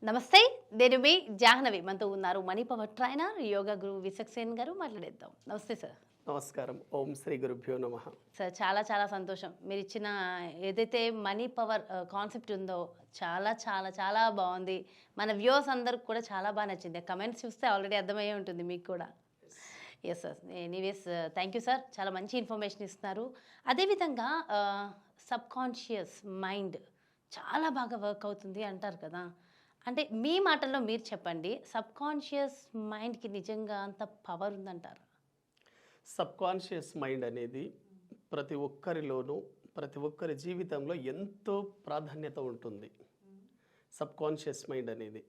నమస్తే. నేను మీ జాహ్నవి. మనతో ఉన్నారు మనీ పవర్ ట్రైనర్, యోగా గురువు విశ్వక్సేన్ గారు. మాట్లాడేద్దాం. నమస్తే సార్. నమస్కారం. ఓం శ్రీ గురుభ్యో నమః. సార్, చాలా చాలా సంతోషం. మీరిచ్చిన ఏదైతే మనీ పవర్ కాన్సెప్ట్ ఉందో చాలా చాలా చాలా బాగుంది. మన వ్యూవర్స్ అందరికి కూడా చాలా బాగా నచ్చింది. కమెంట్స్ చూస్తే ఆల్రెడీ అర్థమయ్యే ఉంటుంది మీకు కూడా. Yes sir. Anyways, thank you sir. చాలా మంచి ఇన్ఫర్మేషన్ ఇస్తున్నారు. అదేవిధంగా సబ్ కాన్షియస్ మైండ్ చాలా బాగా వర్క్ అవుతుంది అంటారు కదా. అంటే మీ మాటల్లో మీరు చెప్పండి, సబ్ కాన్షియస్ మైండ్కి నిజంగా అంత పవర్ ఉందంటారా? సబ్ కాన్షియస్ మైండ్ అనేది ప్రతి ఒక్కరిలోనూ ప్రతి ఒక్కరి జీవితంలో ఎంతో ప్రాధాన్యత ఉంటుంది. సబ్ కాన్షియస్ మైండ్ అనేది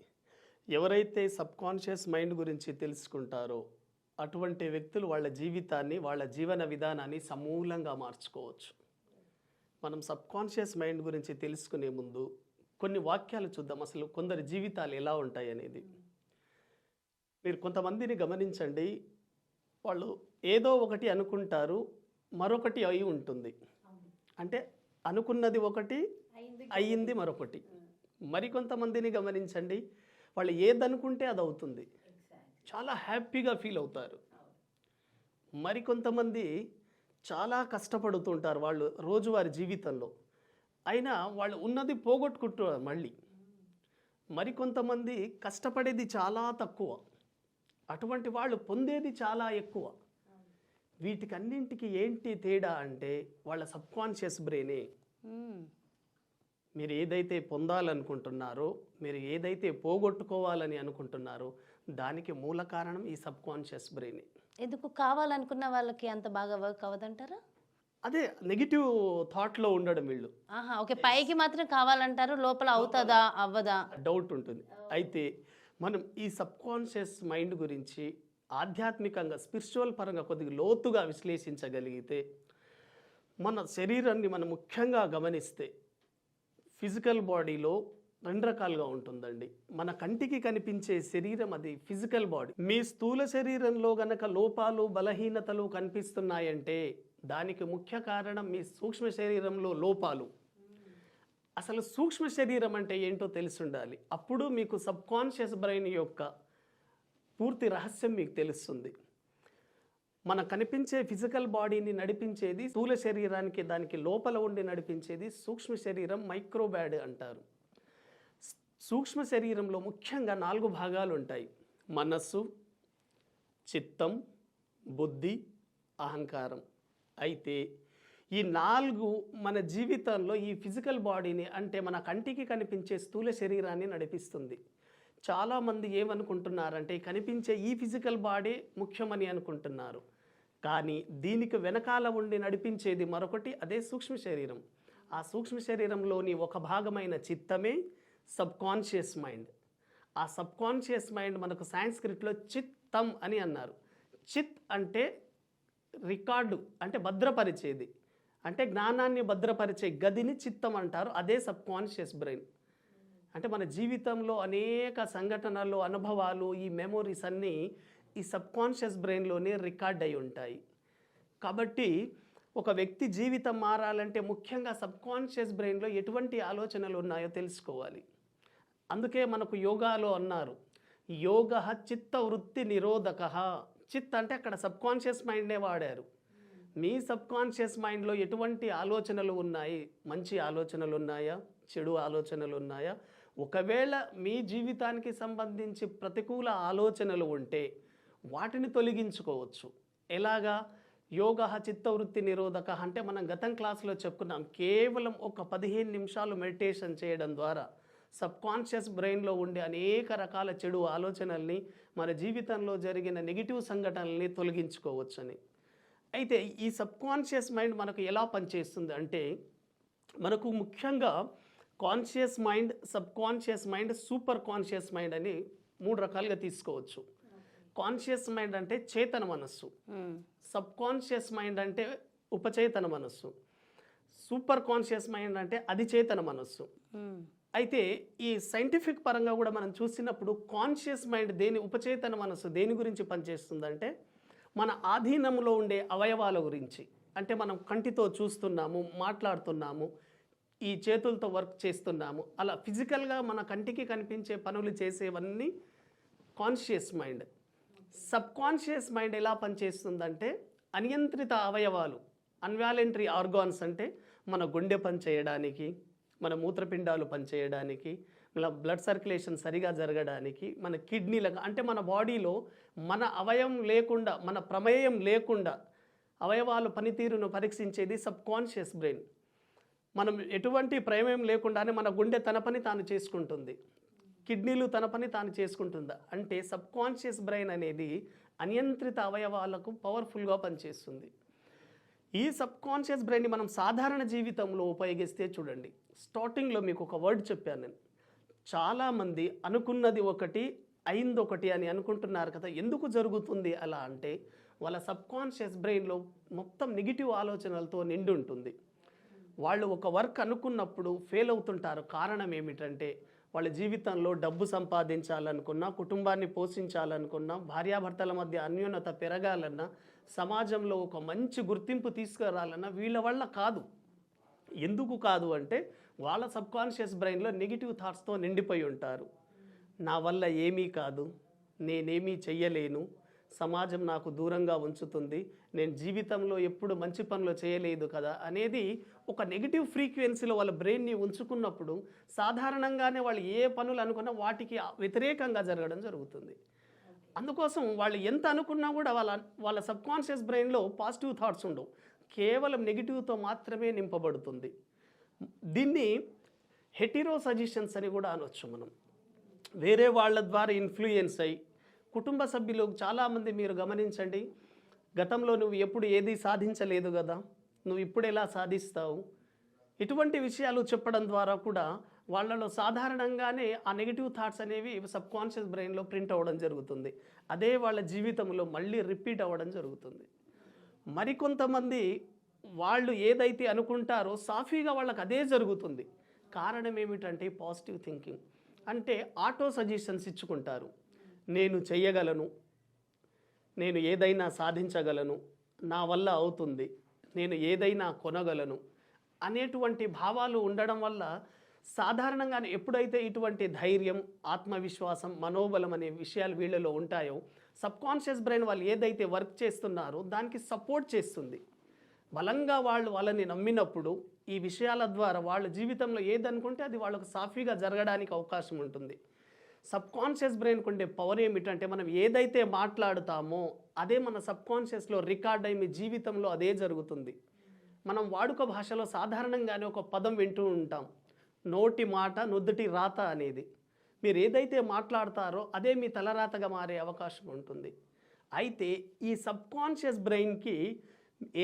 ఎవరైతే సబ్ కాన్షియస్ మైండ్ గురించి తెలుసుకుంటారో అటువంటి వ్యక్తులు వాళ్ళ జీవితాన్ని, వాళ్ళ జీవన విధానాన్ని సమూలంగా మార్చుకోవచ్చు. మనం సబ్ కాన్షియస్ మైండ్ గురించి తెలుసుకునే ముందు కొన్ని వాక్యాలు చూద్దాం. అసలు కొందరి జీవితాలు ఎలా ఉంటాయి అనేది. మీరు కొంతమందిని గమనించండి, వాళ్ళు ఏదో ఒకటి అనుకుంటారు, మరొకటి అయి ఉంటుంది. అంటే అనుకున్నది ఒకటి, అయ్యింది మరొకటి. మరికొంతమందిని గమనించండి, వాళ్ళు ఏదనుకుంటే అది అవుతుంది, చాలా హ్యాపీగా ఫీల్ అవుతారు. మరికొంతమంది చాలా కష్టపడుతుంటారు వాళ్ళు రోజువారి జీవితంలో, అయినా వాళ్ళు ఉన్నది పోగొట్టుకుంటారు మళ్ళీ. మరికొంతమంది కష్టపడేది చాలా తక్కువ, అటువంటి వాళ్ళు పొందేది చాలా ఎక్కువ. వీటికన్నింటికి ఏంటి తేడా అంటే వాళ్ళ సబ్ కాన్షియస్ బ్రెయినే. మీరు ఏదైతే పొందాలనుకుంటున్నారో, మీరు ఏదైతే పోగొట్టుకోవాలని అనుకుంటున్నారో దానికి మూల కారణం ఈ సబ్ కాన్షియస్ బ్రెయినే. ఎందుకు కావాలనుకున్న వాళ్ళకి అంత బాగా వర్క్ అవ్వదంటారా? అదే నెగిటివ్ థాట్లో ఉండడం వీళ్ళు. ఓకే. పైకి మాత్రం కావాలంటారు, లోపల అవుతుందా అవ్వదా డౌట్ ఉంటుంది. అయితే మనం ఈ సబ్ కాన్షియస్ మైండ్ గురించి ఆధ్యాత్మికంగా, స్పిరిచువల్ పరంగా కొద్దిగా లోతుగా విశ్లేషించగలిగితే, మన శరీరాన్ని మనం ముఖ్యంగా గమనిస్తే ఫిజికల్ బాడీలో రెండు రకాలుగా ఉంటుందండి. మన కంటికి కనిపించే శరీరం అది ఫిజికల్ బాడీ. మీ స్థూల శరీరంలో గనక లోపాలు, బలహీనతలు కనిపిస్తున్నాయంటే దానికి ముఖ్య కారణం మీ సూక్ష్మ శరీరంలో లోపాలు. అసలు సూక్ష్మ శరీరం అంటే ఏంటో తెలిసి ఉండాలి. అప్పుడు మీకు సబ్ కాన్షియస్ బ్రెయిన్ యొక్క పూర్తి రహస్యం మీకు తెలుస్తుంది. మన కనిపించే ఫిజికల్ బాడీని నడిపించేది స్థూల శరీరానికి, దానికి లోపల ఉండి నడిపించేది సూక్ష్మ శరీరం, మైక్రోబ్యాడ్ అంటారు. సూక్ష్మ శరీరంలో ముఖ్యంగా 4 భాగాలు ఉంటాయి: మనస్సు, చిత్తం, బుద్ధి, అహంకారం. అయితే ఈ 4 మన జీవితంలో ఈ ఫిజికల్ బాడీని, అంటే మన కంటికి కనిపించే స్థూల శరీరాన్ని నడిపిస్తుంది. చాలామంది ఏమనుకుంటున్నారంటే కనిపించే ఈ ఫిజికల్ బాడీ ముఖ్యమని అనుకుంటున్నారు, కానీ దీనికి వెనకాల ఉండి నడిపించేది మరొకటి, అదే సూక్ష్మ శరీరం. ఆ సూక్ష్మ శరీరంలోని ఒక భాగమైన చిత్తమే సబ్ కాన్షియస్ మైండ్. ఆ సబ్ కాన్షియస్ మైండ్ మనకు సాంస్క్రిట్లో చిత్తం అని అన్నారు. చిత్ అంటే రికార్డు, అంటే భద్రపరిచేది, అంటే జ్ఞానాన్ని భద్రపరిచే గదిని చిత్తం అంటారు. అదే సబ్ కాన్షియస్ బ్రెయిన్. అంటే మన జీవితంలో అనేక సంఘటనలు, అనుభవాలు, ఈ మెమోరీస్ అన్నీ ఈ సబ్ కాన్షియస్ బ్రెయిన్లోనే రికార్డ్ అయి ఉంటాయి. కాబట్టి ఒక వ్యక్తి జీవితం మారాలంటే ముఖ్యంగా సబ్ కాన్షియస్ బ్రెయిన్లో ఎటువంటి ఆలోచనలు ఉన్నాయో తెలుసుకోవాలి. అందుకే మనకు యోగాలో అన్నారు, యోగ చిత్త వృత్తి నిరోధక. చిత్ అంటే అక్కడ సబ్ కాన్షియస్ మైండ్నే వాడారు. మీ సబ్ కాన్షియస్ మైండ్లో ఎటువంటి ఆలోచనలు ఉన్నాయి? మంచి ఆలోచనలు ఉన్నాయా, చెడు ఆలోచనలు ఉన్నాయా? ఒకవేళ మీ జీవితానికి సంబంధించి ప్రతికూల ఆలోచనలు ఉంటే వాటిని తొలగించుకోవచ్చు. ఎలాగా? యోగ చిత్తవృత్తి నిరోధక అంటే మనం గతం క్లాసులో చెప్పుకున్నాం, కేవలం ఒక 15 నిమిషాలు మెడిటేషన్ చేయడం ద్వారా సబ్ కాన్షియస్ బ్రెయిన్లో ఉండే అనేక రకాల చెడు ఆలోచనల్ని, మన జీవితంలో జరిగిన నెగిటివ్ సంఘటనల్ని తొలగించుకోవచ్చని. అయితే ఈ సబ్ కాన్షియస్ మైండ్ మనకు ఎలా పనిచేస్తుంది అంటే, మనకు ముఖ్యంగా conscious mind, subconscious mind, super conscious mind అని 3 రకాలుగా తీసుకోవచ్చు. కాన్షియస్ మైండ్ అంటే చేతన మనస్సు, సబ్ కాన్షియస్ మైండ్ అంటే ఉపచేతన మనస్సు, సూపర్ కాన్షియస్ మైండ్ అంటే అధిచేతన మనస్సు. అయితే ఈ సైంటిఫిక్ పరంగా కూడా మనం చూసినప్పుడు కాన్షియస్ మైండ్ ఉపచేతన మనస్సు దేని గురించి పనిచేస్తుందంటే, మన ఆధీనంలో ఉండే అవయవాల గురించి. అంటే మనం కంటితో చూస్తున్నాము, మాట్లాడుతున్నాము, ఈ చేతులతో వర్క్ చేస్తున్నాము, అలా ఫిజికల్గా మన కంటికి కనిపించే పనులు చేసేవన్నీ conscious mind. Subconscious mind ఎలా పనిచేస్తుందంటే అనియంత్రిత అవయవాలు, అన్వాలంటరీ ఆర్గాన్స్, అంటే మన గుండె పనిచేయడానికి, మన మూత్రపిండాలు పనిచేయడానికి, మన బ్లడ్ సర్క్యులేషన్ సరిగా జరగడానికి, మన కిడ్నీలకు, అంటే మన బాడీలో మన అవయవం లేకుండా, మన ప్రమేయం లేకుండా అవయవాలు పనితీరును పరీక్షించేది సబ్ కాన్షియస్ బ్రెయిన్. మనం ఎటువంటి ప్రమేయం లేకుండానే మన గుండె తన పని తాను చేసుకుంటుంది, కిడ్నీలు తన పని తాను చేసుకుంటుందా అంటే సబ్ కాన్షియస్ బ్రెయిన్ అనేది అనియంత్రిత అవయవాలకు పవర్ఫుల్గా పనిచేస్తుంది. ఈ సబ్ కాన్షియస్ బ్రెయిన్ని మనం సాధారణ జీవితంలో ఉపయోగిస్తే చూడండి, స్టార్టింగ్లో మీకు ఒక వర్డ్ చెప్పాను నేను. చాలామంది అనుకున్నది ఒకటి అయింది ఒకటి అని అనుకుంటున్నారు కదా. ఎందుకు జరుగుతుంది అలా అంటే వాళ్ళ సబ్ కాన్షియస్ బ్రెయిన్లో మొత్తం నెగిటివ్ ఆలోచనలతో నిండి ఉంటుంది. వాళ్ళు ఒక వర్క్ అనుకున్నప్పుడు ఫెయిల్ అవుతుంటారు. కారణం ఏమిటంటే వాళ్ళ జీవితంలో డబ్బు సంపాదించాలనుకున్నా, కుటుంబాన్ని పోషించాలనుకున్నా, భార్యాభర్తల మధ్య అన్యోన్యత పెరగాలన్నా, సమాజంలో ఒక మంచి గుర్తింపు తీసుకురాలన్నా వీళ్ళ వల్ల కాదు. ఎందుకు కాదు అంటే వాళ్ళ సబ్ కాన్షియస్ బ్రెయిన్లో నెగిటివ్ థాట్స్తో నిండిపోయి ఉంటారు. నా వల్ల ఏమీ కాదు, నేనేమీ చెయ్యలేను, సమాజం నాకు దూరంగా ఉంచుతుంది, నేను జీవితంలో ఎప్పుడు మంచి పనులు చేయలేదు కదా అనేది ఒక నెగిటివ్ ఫ్రీక్వెన్సీలో వాళ్ళ బ్రెయిన్ని ఉంచుకున్నప్పుడు సాధారణంగానే వాళ్ళు ఏ పనులు అనుకున్నా వాటికి వ్యతిరేకంగా జరగడం జరుగుతుంది. అందుకోసం వాళ్ళు ఎంత అనుకున్నా కూడా వాళ్ళ సబ్ కాన్షియస్ బ్రెయిన్లో పాజిటివ్ థాట్స్ ఉండవు, కేవలం నెగిటివ్తో మాత్రమే నింపబడుతుంది. దీన్ని హెటిరో సజెషన్స్ అని కూడా అనొచ్చు మనం. వేరే వాళ్ళ ద్వారా ఇన్ఫ్లుయెన్స్ అయ్యి కుటుంబ సభ్యులు చాలామంది మీరు గమనించండి, గతంలో నువ్వు ఎప్పుడు ఏది సాధించలేదు కదా, నువ్వు ఇప్పుడు ఎలా సాధిస్తావు, ఇటువంటి విషయాలు చెప్పడం ద్వారా కూడా వాళ్ళలో సాధారణంగానే ఆ నెగిటివ్ థాట్స్ అనేవి సబ్ కాన్షియస్ బ్రెయిన్లో ప్రింట్ అవ్వడం జరుగుతుంది. అదే వాళ్ళ జీవితంలో మళ్ళీ రిపీట్ అవ్వడం జరుగుతుంది. మరికొంతమంది వాళ్ళు ఏదైతే అనుకుంటారో సాఫీగా వాళ్ళకి అదే జరుగుతుంది. కారణం ఏమిటంటే పాజిటివ్ థింకింగ్. అంటే ఆటో సజెషన్స్ ఇచ్చుకుంటారు. నేను చెయ్యగలను, నేను ఏదైనా సాధించగలను, నా వల్ల అవుతుంది, నేను ఏదైనా కొనగలను అనేటువంటి భావాలు ఉండడం వల్ల సాధారణంగానే ఎప్పుడైతే ఇటువంటి ధైర్యం, ఆత్మవిశ్వాసం, మనోబలం అనే విషయాలు వీళ్ళలో ఉంటాయో సబ్ కాన్షియస్ బ్రెయిన్ వాళ్ళు ఏదైతే వర్క్ చేస్తున్నారో దానికి సపోర్ట్ చేస్తుంది. బలంగా వాళ్ళని నమ్మినప్పుడు ఈ విషయాల ద్వారా వాళ్ళ జీవితంలో ఏదనుకుంటే అది వాళ్ళకు సాఫీగా జరగడానికి అవకాశం ఉంటుంది. సబ్ కాన్షియస్ బ్రెయిన్కి ఉండే పవర్ ఏమిటంటే మనం ఏదైతే మాట్లాడుతామో అదే మన సబ్ కాన్షియస్లో రికార్డ్ అయ్యి మీ జీవితంలో అదే జరుగుతుంది. మనం వాడుక భాషలో సాధారణంగానే ఒక పదం వింటూ ఉంటాం, నోటి మాట నుదుటి రాత అనేది. మీరు ఏదైతే మాట్లాడతారో అదే మీ తలరాతగా మారే అవకాశం ఉంటుంది. అయితే ఈ సబ్ కాన్షియస్ బ్రెయిన్కి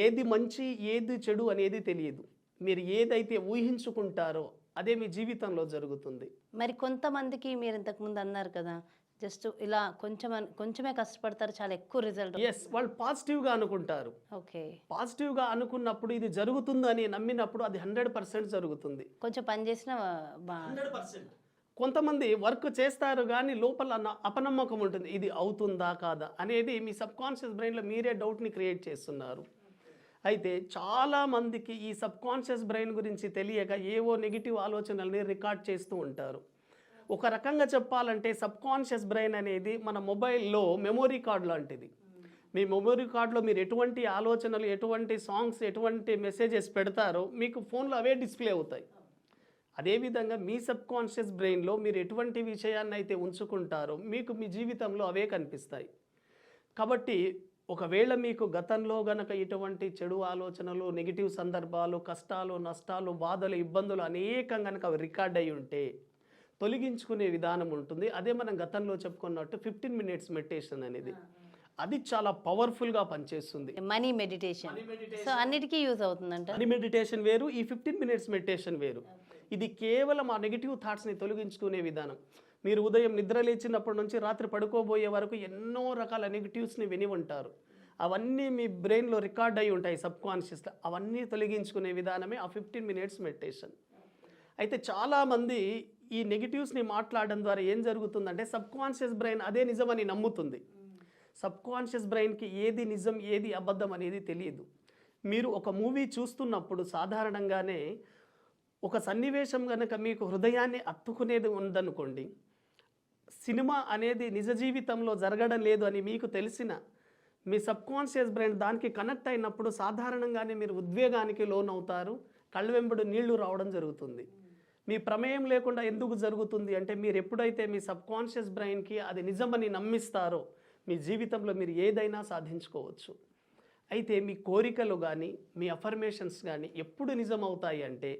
ఏది మంచి ఏది చెడు అనేది తెలియదు. మీరు ఏదైతే ఊహించుకుంటారో అదే మీ జీవితంలో జరుగుతుంది. మరి కొంతమందికి మీరు ఇంతకుముందు అన్నారు కదా, జస్ట్ ఇలా కొంచెమే కష్టపడతారు, చాలా ఎక్కువ రిజల్ట్. ఎస్, వాళ్ళు పాజిటివ్గా అనుకుంటారు. ఓకే, పాజిటివ్గా అనుకున్నప్పుడు ఇది జరుగుతుందని నమ్మినప్పుడు అది 100% జరుగుతుంది. కొంచెం పని చేసిన 100%. కొంతమంది వర్క్ చేస్తారు కానీ లోపల అపనమ్మకం ఉంటుంది, ఇది అవుతుందా కాదా అనేది. మీ సబ్ కాన్షియస్ బ్రెయిన్లో మీరే డౌట్ని క్రియేట్ చేస్తున్నారు. అయితే చాలామందికి ఈ సబ్ కాన్షియస్ బ్రెయిన్ గురించి తెలియక ఏవో నెగిటివ్ ఆలోచనల్ని రికార్డ్ చేస్తూ ఉంటారు. ఒక రకంగా చెప్పాలంటే సబ్ కాన్షియస్ బ్రెయిన్ అనేది మన మొబైల్లో మెమొరీ కార్డ్ లాంటిది. మీ మెమొరీ కార్డులో మీరు ఎటువంటి ఆలోచనలు, ఎటువంటి సాంగ్స్, ఎటువంటి మెసేజెస్ పెడతారో మీకు ఫోన్లో అవే డిస్ప్లే అవుతాయి. అదేవిధంగా మీ సబ్ కాన్షియస్ బ్రెయిన్లో మీరు ఎటువంటి విషయాన్ని అయితే ఉంచుకుంటారో మీకు మీ జీవితంలో అవే కనిపిస్తాయి. కాబట్టి ఒకవేళ మీకు గతంలో గనక ఇటువంటి చెడు ఆలోచనలు, నెగిటివ్ సందర్భాలు, కష్టాలు, నష్టాలు, బాధలు, ఇబ్బందులు అనేకం కనుక అవి రికార్డ్ అయి ఉంటే తొలగించుకునే విధానం ఉంటుంది. అదే మనం గతంలో చెప్పుకున్నట్టు 15 minutes మెడిటేషన్ అనేది, అది చాలా పవర్ఫుల్గా పనిచేస్తుంది. మనీ మెడిటేషన్, సో అన్నిటికీ యూజ్ అవుతుందంట. మనీ మెడిటేషన్ వేరు, ఈ 15 minutes మెడిటేషన్ వేరు. ఇది కేవలం ఆ నెగిటివ్ థాట్స్ని తొలగించుకునే విధానం. మీరు ఉదయం నిద్ర లేచినప్పటి నుంచి రాత్రి పడుకోబోయే వరకు ఎన్నో రకాల నెగిటివ్స్ని విని ఉంటారు. అవన్నీ మీ బ్రెయిన్లో రికార్డ్ అయి ఉంటాయి సబ్ కాన్షియస్లో. అవన్నీ తొలగించుకునే విధానమే ఆ 15 minutes మెడిటేషన్. అయితే చాలామంది ఈ నెగిటివ్స్ని మాట్లాడడం ద్వారా ఏం జరుగుతుందంటే సబ్ కాన్షియస్ బ్రెయిన్ అదే నిజమని నమ్ముతుంది. సబ్ కాన్షియస్ బ్రెయిన్కి ఏది నిజం ఏది అబద్ధం అనేది తెలియదు. మీరు ఒక మూవీ చూస్తున్నప్పుడు సాధారణంగానే ఒక సన్నివేశం కనుక మీకు హృదయాన్ని అత్తుకునేది ఉందనుకోండి, సినిమా అనేది నిజ జీవితంలో జరగడం లేదు అని మీకు తెలిసిన మీ సబ్కాన్షియస్ బ్రెయిన్ దానికి కనెక్ట్ అయినప్పుడు సాధారణంగానే మీరు ఉద్వేగానికి లోనవుతారు, కళ్ళ వెంబడి నీళ్లు రావడం జరుగుతుంది. మీ ప్రమేయం లేకుండా ఎందుకు జరుగుతుంది అంటే, మీరు ఎప్పుడైతే మీ సబ్కాన్షియస్ బ్రెయిన్కి అది నిజమని నమ్మిస్తారో మీ జీవితంలో మీరు ఏదైనా సాధించుకోవచ్చు. అయితే మీ కోరికలు కానీ మీ అఫర్మేషన్స్ కానీ ఎప్పుడు నిజమవుతాయి అంటే,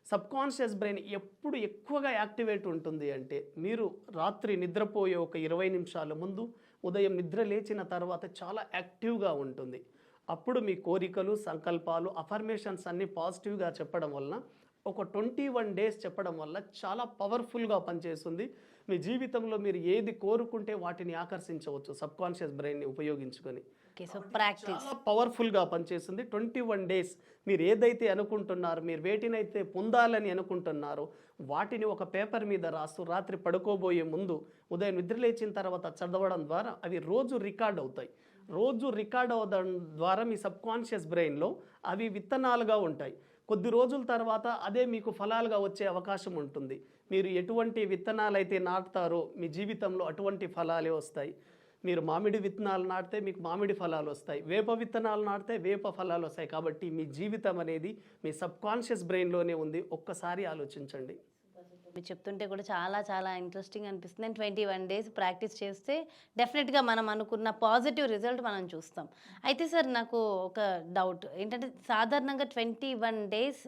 సబ్కాన్షియస్ బ్రెయిన్ ఎప్పుడు ఎక్కువగా యాక్టివేట్ ఉంటుంది అంటే, మీరు రాత్రి నిద్రపోయే ఒక 20 నిమిషాల ముందు, ఉదయం నిద్ర లేచిన తర్వాత చాలా యాక్టివ్గా ఉంటుంది. అప్పుడు మీ కోరికలు, సంకల్పాలు, అఫర్మేషన్స్ అన్నీ పాజిటివ్గా చెప్పడం వలన ఒక 21 డేస్ చెప్పడం వల్ల చాలా పవర్ఫుల్గా పనిచేస్తుంది. మీ జీవితంలో మీరు ఏది కోరుకుంటే వాటిని ఆకర్షించవచ్చు సబ్కాన్షియస్ బ్రెయిన్ని ఉపయోగించుకొని. సో ప్రాక్టీస్ చాలా పవర్ఫుల్గా పనిచేస్తుంది. 21 డేస్ మీరు ఏదైతే అనుకుంటున్నారో, మీరు వేటినైతే పొందాలని అనుకుంటున్నారో వాటిని ఒక పేపర్ మీద రాస్తూ రాత్రి పడుకోబోయే ముందు, ఉదయం నిద్రలేచిన తర్వాత చదవడం ద్వారా అవి రోజు రికార్డ్ అవుతాయి. రోజు రికార్డ్ అవ్వడం ద్వారా మీ సబ్కాన్షియస్ బ్రెయిన్లో అవి విత్తనాలుగా ఉంటాయి. కొద్ది రోజుల తర్వాత అదే మీకు ఫలాలుగా వచ్చే అవకాశం ఉంటుంది. మీరు ఎటువంటి విత్తనాలు అయితే నాటుతారో మీ జీవితంలో అటువంటి ఫలాలే వస్తాయి. మీరు మామిడి విత్తనాలు నాటితే మీకు మామిడి ఫలాలు వస్తాయి, వేప విత్తనాలు నాటితే వేప ఫలాలు వస్తాయి. కాబట్టి మీ జీవితం అనేది మీ సబ్కాన్షియస్ బ్రెయిన్లోనే ఉంది. ఒక్కసారి ఆలోచించండి. మీరు చెప్తుంటే కూడా చాలా చాలా ఇంట్రెస్టింగ్ అనిపిస్తుంది. అండ్ 21 డేస్ ప్రాక్టీస్ చేస్తే డెఫినెట్గా మనం అనుకున్న పాజిటివ్ రిజల్ట్ మనం చూస్తాం. అయితే సార్ నాకు ఒక డౌట్ ఏంటంటే, సాధారణంగా 21 డేస్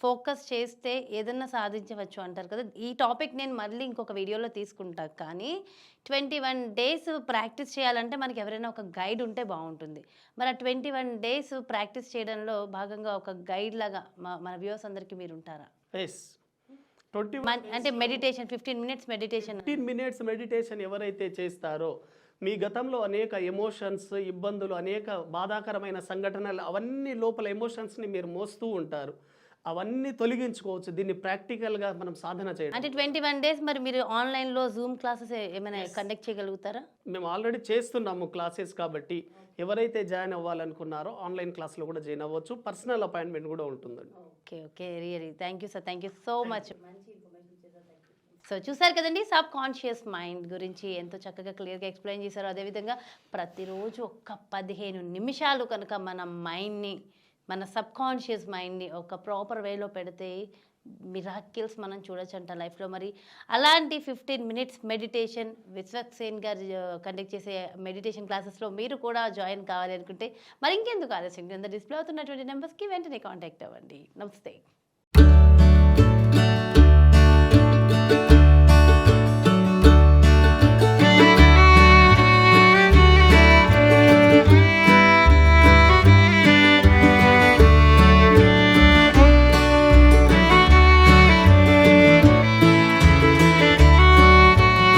ఫోకస్ చేస్తే ఏదన్నా సాధించవచ్చు అంటారు కదా. ఈ టాపిక్ నేను మళ్ళీ ఇంకొక వీడియోలో తీసుకుంటా. కానీ 21 డేస్ ప్రాక్టీస్ చేయాలంటే మనకి ఎవరైనా ఒక గైడ్ ఉంటే బాగుంటుంది. మరి ఆ 21 డేస్ ప్రాక్టీస్ చేయడంలో భాగంగా ఒక గైడ్ లాగా మన వ్యూవర్స్ అందరికీ మీరు ఉంటారా? ఎస్, 21 అంటే meditation 15 minutes meditation 15 minutes meditation ఎవరైతే చేస్తారో మీ గతంలో అనేక ఎమోషన్స్, ఇబ్బందులు, అనేక బాధాకరమైన సంఘటనలు, అవన్నీ లోపల ఎమోషన్స్ని మీరు మోస్తూ ఉంటారు. అవన్నీ తొలగించుకోవచ్చు దీన్ని ప్రాక్టికల్గా మనం సాధన చేయడం. అంటే 21 డేస్ మరి మీరు ఆన్లైన్లో జూమ్ క్లాసెస్ ఏమైనా కండక్ట్ చేయగలుగుతారా? మేము ఆల్రెడీ చేస్తున్నాము క్లాసెస్. కాబట్టి ఎవరైతే జాయిన్ అవ్వాలనుకున్నారో ఆన్లైన్ క్లాస్లో కూడా జాయిన్ అవ్వచ్చు. పర్సనల్ అపాయింట్మెంట్ కూడా ఉంటుందండి. Okay really thank you sir, thank you so much. So చూసారు కదండి, సబ్ కాన్షియస్ మైండ్ గురించి ఎంతో చక్కగా క్లియర్గా ఎక్స్ప్లెయిన్ చేశారు. అదేవిధంగా ప్రతిరోజు ఒక్క 15 నిమిషాలు కనుక మన మైండ్ని, మన సబ్ కాన్షియస్ మైండ్ని ఒక ప్రాపర్ వేలో పెడితే మిరాకిల్స్ మనం చూడొచ్చంట లైఫ్లో. మరి అలాంటి 15 మినిట్స్ మెడిటేషన్ విశ్వక్సేన్ గారు కండక్ట్ చేసే మెడిటేషన్ క్లాసెస్లో మీరు కూడా జాయిన్ కావాలి అనుకుంటే మరి ఇంకెందుకు ఆలస్యం, కింద డిస్ప్లే అవుతున్నటువంటి నెంబర్స్కి వెంటనే కాంటాక్ట్ అవ్వండి. నమస్తే.